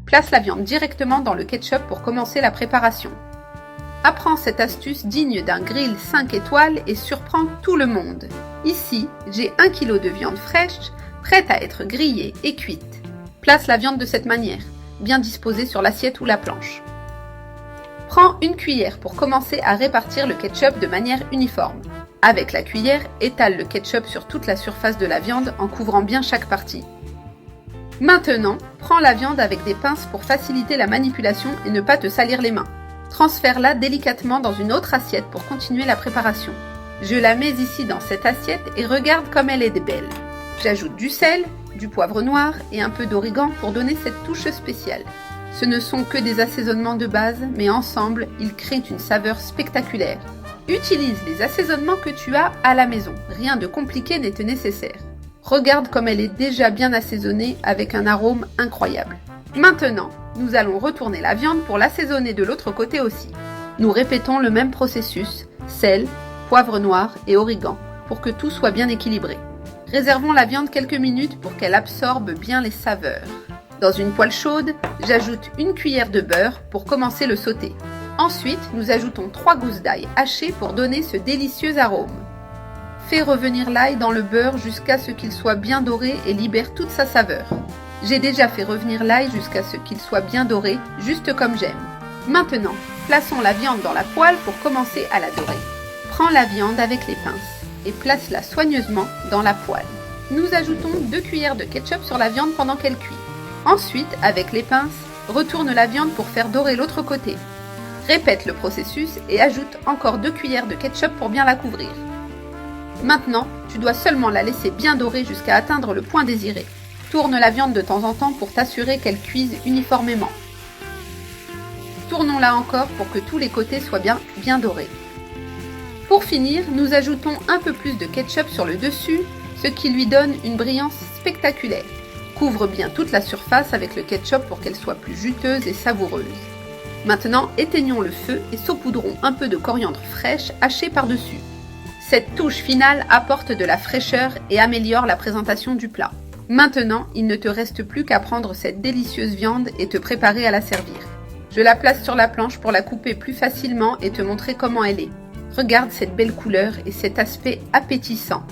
Place la viande directement dans le ketchup pour commencer la préparation. Apprends cette astuce digne d'un grill 5 étoiles et surprends tout le monde. Ici, j'ai 1 kg de viande fraîche, prête à être grillée et cuite. Place la viande de cette manière, bien disposée sur l'assiette ou la planche. Prends une cuillère pour commencer à répartir le ketchup de manière uniforme. Avec la cuillère, étale le ketchup sur toute la surface de la viande en couvrant bien chaque partie. Maintenant, prends la viande avec des pinces pour faciliter la manipulation et ne pas te salir les mains. Transfère-la délicatement dans une autre assiette pour continuer la préparation. Je la mets ici dans cette assiette et regarde comme elle est belle. J'ajoute du sel, du poivre noir et un peu d'origan pour donner cette touche spéciale. Ce ne sont que des assaisonnements de base, mais ensemble, ils créent une saveur spectaculaire. Utilise les assaisonnements que tu as à la maison, rien de compliqué n'est nécessaire. Regarde comme elle est déjà bien assaisonnée avec un arôme incroyable. Maintenant, nous allons retourner la viande pour l'assaisonner de l'autre côté aussi. Nous répétons le même processus, sel, poivre noir et origan, pour que tout soit bien équilibré. Réservons la viande quelques minutes pour qu'elle absorbe bien les saveurs. Dans une poêle chaude, j'ajoute une cuillère de beurre pour commencer le sauté. Ensuite, nous ajoutons 3 gousses d'ail hachées pour donner ce délicieux arôme. Fais revenir l'ail dans le beurre jusqu'à ce qu'il soit bien doré et libère toute sa saveur. J'ai déjà fait revenir l'ail jusqu'à ce qu'il soit bien doré, juste comme j'aime. Maintenant, plaçons la viande dans la poêle pour commencer à la dorer. Prends la viande avec les pinces et place-la soigneusement dans la poêle. Nous ajoutons 2 cuillères de ketchup sur la viande pendant qu'elle cuit. Ensuite, avec les pinces, retourne la viande pour faire dorer l'autre côté. Répète le processus et ajoute encore 2 cuillères de ketchup pour bien la couvrir. Maintenant, tu dois seulement la laisser bien dorer jusqu'à atteindre le point désiré. Tourne la viande de temps en temps pour t'assurer qu'elle cuise uniformément. Tournons-la encore pour que tous les côtés soient bien dorés. Pour finir, nous ajoutons un peu plus de ketchup sur le dessus, ce qui lui donne une brillance spectaculaire. Couvre bien toute la surface avec le ketchup pour qu'elle soit plus juteuse et savoureuse. Maintenant, éteignons le feu et saupoudrons un peu de coriandre fraîche hachée par-dessus. Cette touche finale apporte de la fraîcheur et améliore la présentation du plat. Maintenant, il ne te reste plus qu'à prendre cette délicieuse viande et te préparer à la servir. Je la place sur la planche pour la couper plus facilement et te montrer comment elle est. Regarde cette belle couleur et cet aspect appétissant.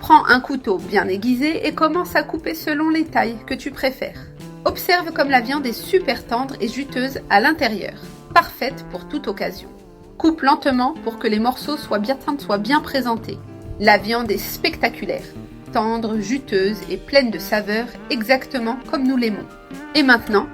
Prends un couteau bien aiguisé et commence à couper selon les tailles que tu préfères. Observe comme la viande est super tendre et juteuse à l'intérieur, parfaite pour toute occasion. Coupe lentement pour que les morceaux soient bien présentés. La viande est spectaculaire, tendre, juteuse et pleine de saveurs, exactement comme nous l'aimons. Et maintenant,